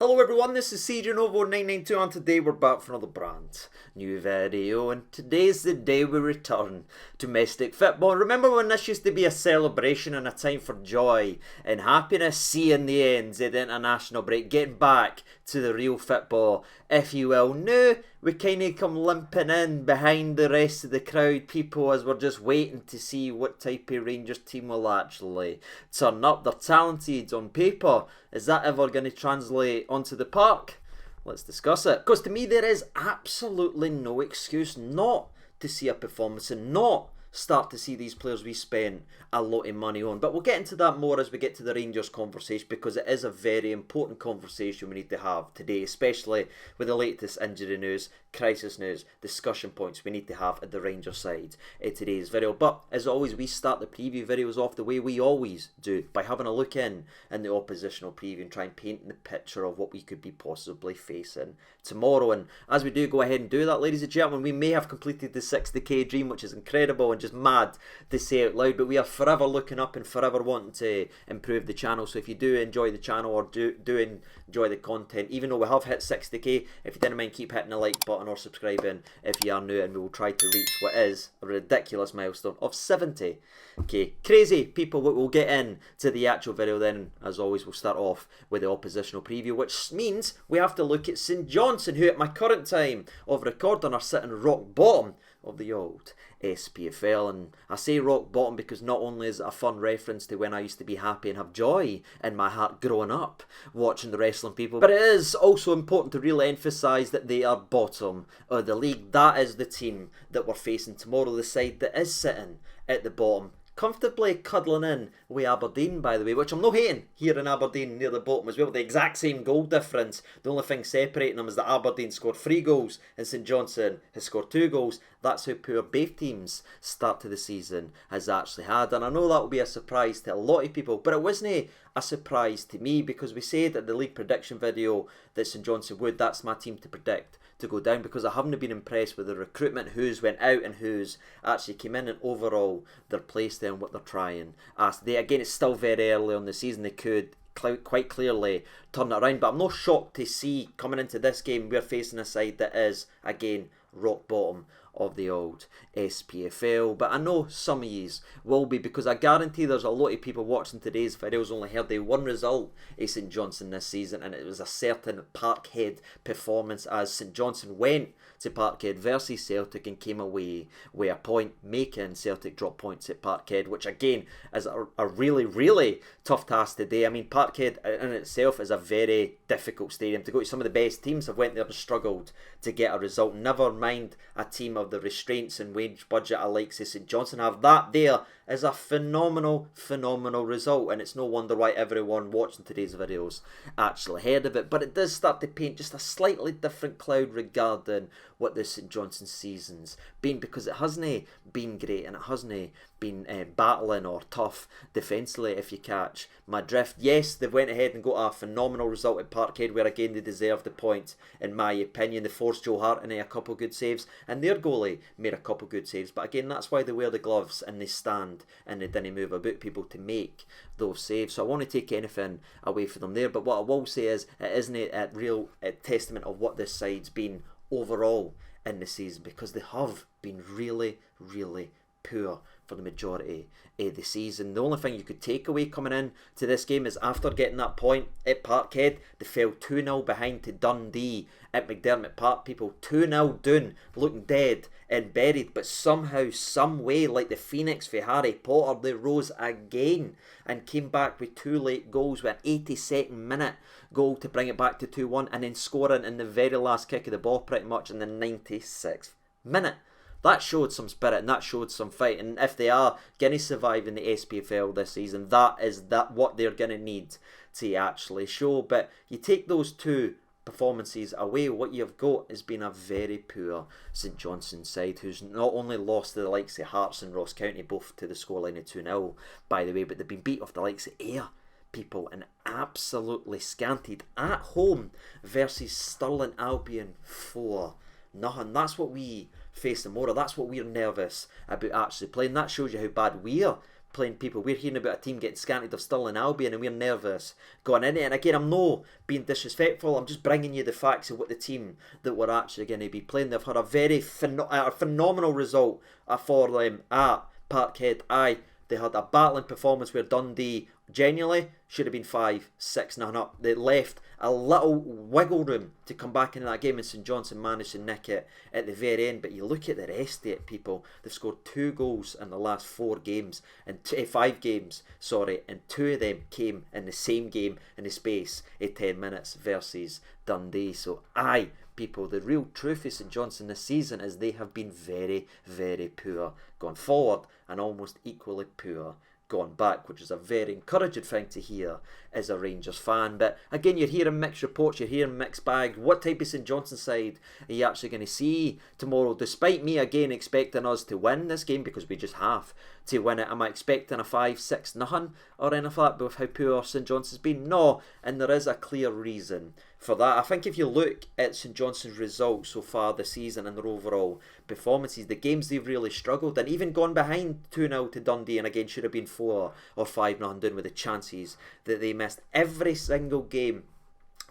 Hello everyone, this is CJNovo992 and today we're back for another brand new video, and today's the day we return to domestic football. Remember when this used to be a celebration and a time for joy and happiness, seeing the ends of the international break, getting back to the real football, if you will. Now we kind of come limping in behind the rest of the crowd, people, as we're just waiting to see what type of Rangers team will actually turn up. They're talented on paper. Is that ever going to translate onto the park? Let's discuss it. Because to me there is absolutely no excuse not to see a performance and not start to see these players we spent a lot of money on. But we'll get into that more as we get to the Rangers conversation, because it is a very important conversation we need to have today, especially with the latest injury news, crisis news, discussion points we need to have at the Rangers side in today's video. But as always, we start the preview videos off the way we always do, by having a look in the oppositional preview and try and paint the picture of what we could be possibly facing tomorrow. And as we do go ahead and do that, ladies and gentlemen, we may have completed the 60k dream, which is incredible and just mad to say out loud, but we are forever looking up and forever wanting to improve the channel. So if you do enjoy the channel or do enjoy the content, even though we have hit 60k, if you didn't mind, keep hitting the like button or subscribing if you are new, and we will try to reach what is a ridiculous milestone of 70k. Crazy people. We'll get in to the actual video then. As always, we'll start off with the oppositional preview, which means we have to look at St Johnstone, who at my current time of recording are sitting rock bottom of the old SPFL. And I say rock bottom because not only is it a fun reference to when I used to be happy and have joy in my heart growing up watching the wrestling people, but it is also important to really emphasise that they are bottom of the league. That is the team that we're facing tomorrow, the side that is sitting at the bottom, comfortably cuddling in with Aberdeen, by the way, which I'm not hating here in Aberdeen near the bottom as well. The exact same goal difference. The only thing separating them is that Aberdeen scored 3 goals and St Johnstone has scored 2 goals. That's how poor both teams' start to the season has actually had. And I know that will be a surprise to a lot of people, but it wasn't a surprise to me, because we said at the league prediction video that St Johnstone would. That's my team to predict to go down, because I haven't been impressed with the recruitment, who's went out and who's actually came in, and overall their place there and what they're trying. Again, it's still very early on the season. They could quite clearly turn it around, but I'm not shocked to see coming into this game we're facing a side that is, again, rock bottom of the old SPFL. But I know some of yous will be, because I guarantee there's a lot of people watching today's videos only heard the one result of St Johnstone this season, and it was a certain Parkhead performance, as St Johnstone went to Parkhead versus Celtic and came away with a point, making Celtic drop points at Parkhead, which again is a really, really tough task today. I mean, Parkhead in itself is a very difficult stadium to go to. Some of the best teams have went there and struggled to get a result, never mind a team of the restraints and wage budget like St Johnstone have. That there is a phenomenal result, and it's no wonder why everyone watching today's videos actually heard of it. But it does start to paint just a slightly different cloud regarding what the St Johnstone season's been, because it hasn't been great and it hasn't been battling or tough defensively, if you catch my drift. Yes, they went ahead and got a phenomenal result at Parkhead, where again they deserved the point in my opinion. They forced Joe Hart into a couple good saves, and their goalie made a couple good saves, but again that's why they wear the gloves and they stand and they didn't move about people to make those saves. So I want to take anything away from them there, but what I will say is it isn't a real testament of what this side's been overall in the season, because they have been really poor for the majority of the season. The only thing you could take away coming in to this game is after getting that point at Parkhead, they fell 2-0 behind to Dundee at McDermott Park. People 2-0 down, looking dead and buried, but somehow, some way, like the Phoenix for Harry Potter, they rose again and came back with 2 late goals, with an 82nd minute goal to bring it back to 2-1, and then scoring in the very last kick of the ball pretty much in the 96th minute. That showed some spirit and that showed some fight, and if they are going to survive in the SPFL this season, that is what they're going to need to actually show. But you take those 2 performances away, what you've got has been a very poor St Johnstone side, who's not only lost to the likes of Hearts and Ross County, both to the scoreline of 2-0 by the way, but they've been beat off the likes of Ayr, people, and absolutely scanted at home versus Stirling Albion 4-0. That's what we face tomorrow. That's what we're nervous about actually playing. That shows you how bad we're playing people. We're hearing about a team getting scanted of Stirling Albion and we're nervous going into it. And again, I'm not being disrespectful. I'm just bringing you the facts of what the team that we're actually going to be playing. They've had a very phenomenal result for them at Parkhead. They had a battling performance where Dundee genuinely should have been 5-6-0 up. They left a little wiggle room to come back into that game, and St Johnstone managed to nick it at the very end. But you look at the rest of it, people. They've scored 2 goals in the last 5 games, and 2 of them came in the same game in the space of 10 minutes versus Dundee. So people, the real truth of St Johnstone this season is they have been very, very poor going forward and almost equally poor gone back, which is a very encouraging thing to hear as a Rangers fan. But again, you're hearing mixed reports, you're hearing mixed bag. What type of St Johnstone side are you actually going to see tomorrow? Despite me again expecting us to win this game, because we just have to win it, am I expecting a 5-6-0 or anything like that with how poor St Johnstone's been? No, and there is a clear reason for that. I think if you look at St Johnstone's results so far this season and their overall performances, the games they've really struggled, and even gone behind 2-0 to Dundee, and again should have been 4 or 5-0 down with the chances that they missed. Every single game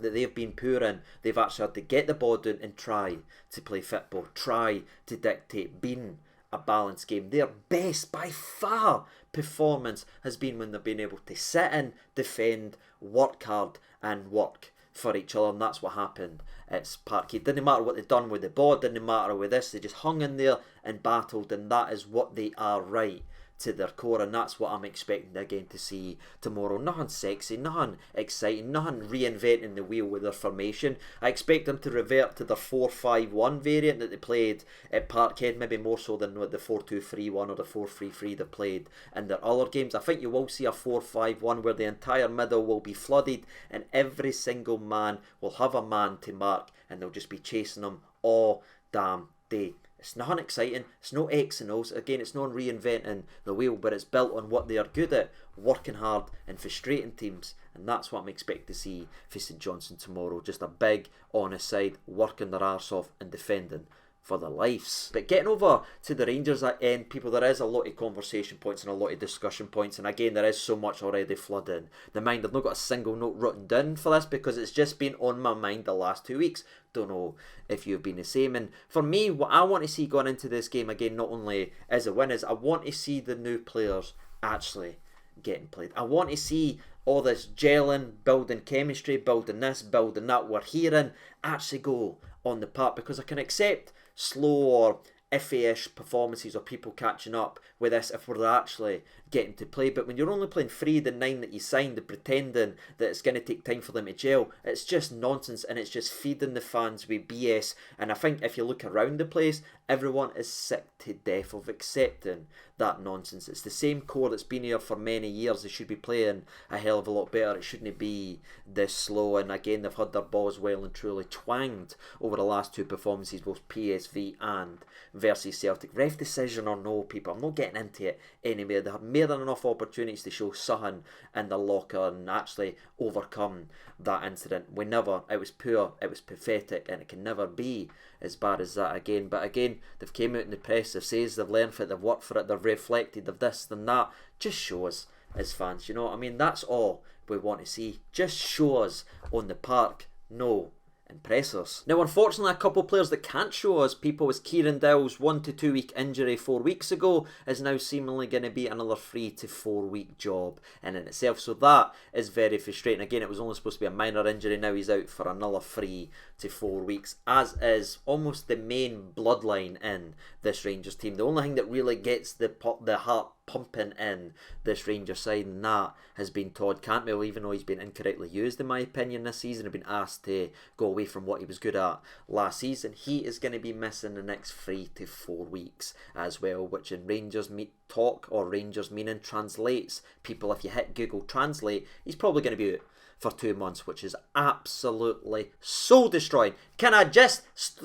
that they've been poor in, they've actually had to get the ball down and try to play football, try to dictate, being a balanced game. Their best by far performance has been when they've been able to sit in, defend, work hard and work for each other, and that's what happened at Parkhead. Didn't matter what they'd done with the ball, didn't matter with this, they just hung in there and battled, and that is what they are right to their core, and that's what I'm expecting again to see tomorrow. Nothing sexy, nothing exciting, nothing reinventing the wheel with their formation. I expect them to revert to their 4-5-1 variant that they played at Parkhead, maybe more so than the 4-2-3-1 or the 4-3-3 they played in their other games. I think you will see a 4-5-1 where the entire middle will be flooded and every single man will have a man to mark, and they'll just be chasing them all damn day. It's nothing exciting, it's no X and O's, again it's not reinventing the wheel, but it's built on what they are good at, working hard and frustrating teams, and that's what I'm expecting to see for St Johnstone tomorrow. Just a big, honest side, working their arse off and defending for their lives. But getting over to the Rangers end, people, there is a lot of conversation points and a lot of discussion points, and again there is so much already flooding the mind. I've not got a single note written down for this because it's just been on my mind the last 2 weeks. Don't know if you've been the same. And for me, what I want to see going into this game, again, not only as a win, is I want to see the new players actually getting played. I want to see all this gelling, building chemistry, building this, building that we're hearing actually go on the park, because I can accept slow or iffy-ish performances or people catching up with this if we're actually getting to play. But when you're only playing 3 of the 9 that you signed and pretending that it's going to take time for them to gel, it's just nonsense, and it's just feeding the fans with BS. And I think if you look around the place, everyone is sick to death of accepting that nonsense. It's the same core that's been here for many years. They should be playing a hell of a lot better. It shouldn't be this slow. And again, they've had their balls well and truly twanged over the last 2 performances, both PSV and versus Celtic. Ref decision or no, people, I'm not getting into it anymore. They had more than enough opportunities to show something in the locker and actually overcome that incident. It was poor, it was pathetic, and it can never be as bad as that again. But again, they've came out in the press, they've said they've learned for it, they've worked for it, they've reflected, they've this and that. Just show us as fans, you know what I mean? That's all we want to see. Just show us on the park. No impress us. Now, unfortunately, a couple of players that can't show us, people, as Kieran Dowell's 1 to 2 week injury 4 weeks ago is now seemingly going to be another 3 to 4 week job in itself. So that is very frustrating. Again, it was only supposed to be a minor injury. Now he's out for another 3 to 4 weeks, as is almost the main bloodline in this Rangers team. The only thing that really gets the heart pumping in this Rangers side, and that has been Todd Cantwell, even though he's been incorrectly used in my opinion this season, and been asked to go away from what he was good at last season. He is going to be missing the next 3 to 4 weeks as well, which in Rangers talk, or Rangers meaning, translates, people, if you hit Google Translate, he's probably going to be out for 2 months, which is absolutely soul destroying. Can I just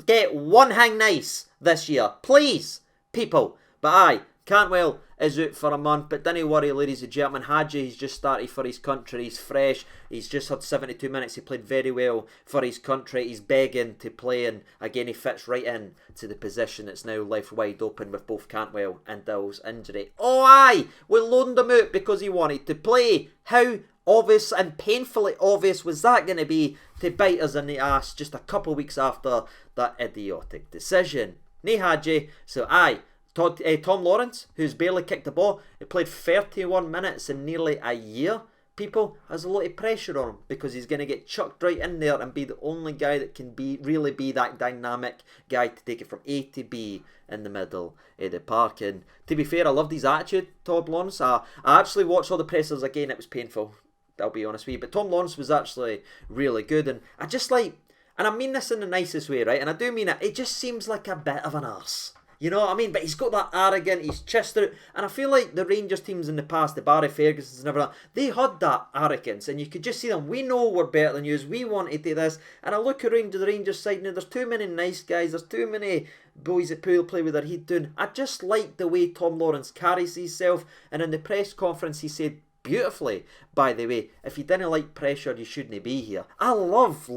get one thing nice this year, please, people? But Cantwell is out for a month, but don't worry, ladies and gentlemen. Hadji, he's just started for his country. He's fresh. He's just had 72 minutes. He played very well for his country. He's begging to play, and again, he fits right in to the position that's now left wide open with both Cantwell and Dill's injury. Oh, aye! We loaned him out because he wanted to play. How obvious and painfully obvious was that going to be to bite us in the ass just a couple of weeks after that idiotic decision? Nae Hadji, so aye. Tom Lawrence, who's barely kicked the ball, he played 31 minutes in nearly a year. People, has a lot of pressure on him because he's going to get chucked right in there and be the only guy that can really be that dynamic guy to take it from A to B in the middle of the park. And to be fair, I loved his attitude, Tom Lawrence. I actually watched all the pressers again. It was painful, I'll be honest with you. But Tom Lawrence was actually really good. And I just like, and I mean this in the nicest way, right? And I do mean it. It just seems like a bit of an arse. You know what I mean? But he's got that arrogant, he's chest out. And I feel like the Rangers teams in the past, the Barry Fergusons and everything, they had that arrogance. And you could just see them, we know we're better than you, we want to do this. And I look around to the Rangers side now, there's too many nice guys, there's too many boys that play with their head down. I just like the way Tom Lawrence carries himself. And in the press conference he said, beautifully, by the way, if you didn't like pressure, you shouldn't be here. I love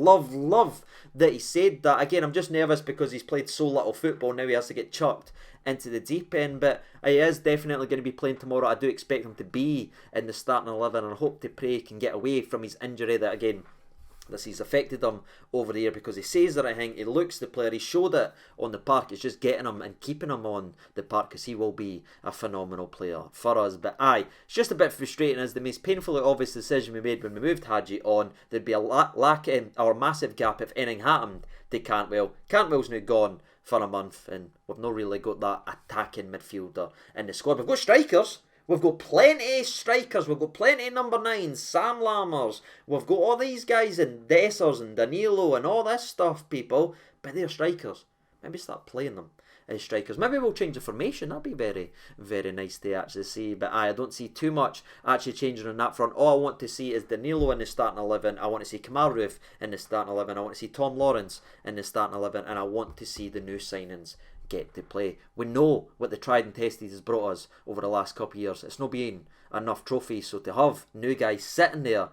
that he said that. Again, I'm just nervous because he's played so little football, now he has to get chucked into the deep end, but he is definitely going to be playing tomorrow. I do expect him to be in the starting 11, and I hope to pray he can get away from his injury that, again, this has affected him over the year, because he says the right thing, he looks the player, he showed it on the park. It's just getting him and keeping him on the park, because he will be a phenomenal player for us. But aye, it's just a bit frustrating, as the most painfully obvious decision we made when we moved Hadji on. There'd be a lack or massive gap if anything happened to Cantwell. Cantwell's now gone for a month, and we've not really got that attacking midfielder in the squad. We've got strikers. We've got plenty of strikers, we've got plenty of number 9s, Sam Lammers, we've got all these guys and Dessers and Danilo and all this stuff, people, but they're strikers. Maybe start playing them as strikers. Maybe we'll change the formation, that'd be very, very nice to actually see, but I don't see too much actually changing on that front. All I want to see is Danilo in the starting 11, I want to see Kamal Roof in the starting 11, I want to see Tom Lawrence in the starting 11, and I want to see the new signings get to play. We know what the tried and tested has brought us over the last couple of years. It's not been enough trophies, so to have new guys sitting there,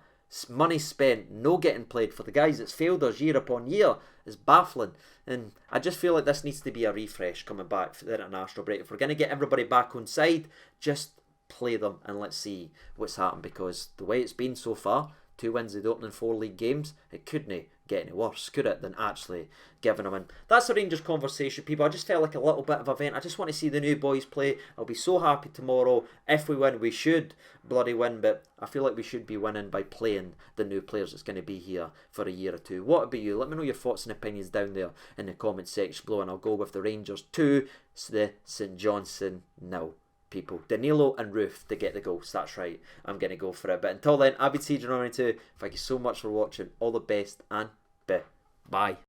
money spent, no getting played for the guys that's failed us year upon year is baffling. And I just feel like this needs to be a refresh coming back for the international break. If we're going to get everybody back on side, just play them and let's see what's happened, because the way it's been so far, 2 wins in the opening 4 league games, it couldn't get any worse, could it, than actually giving them in. That's the Rangers conversation, people. I just felt like a little bit of an event. I just want to see the new boys play. I'll be so happy tomorrow. If we win, we should bloody win, but I feel like we should be winning by playing the new players that's going to be here for a year or two. What about you? Let me know your thoughts and opinions down there in the comment section below, and I'll go with the Rangers 2, the St Johnstone 0. People, Danilo and Roof to get the goals. That's right, I'm going to go for it. But until then, I've been CJ92. Thank you so much for watching. All the best and bye.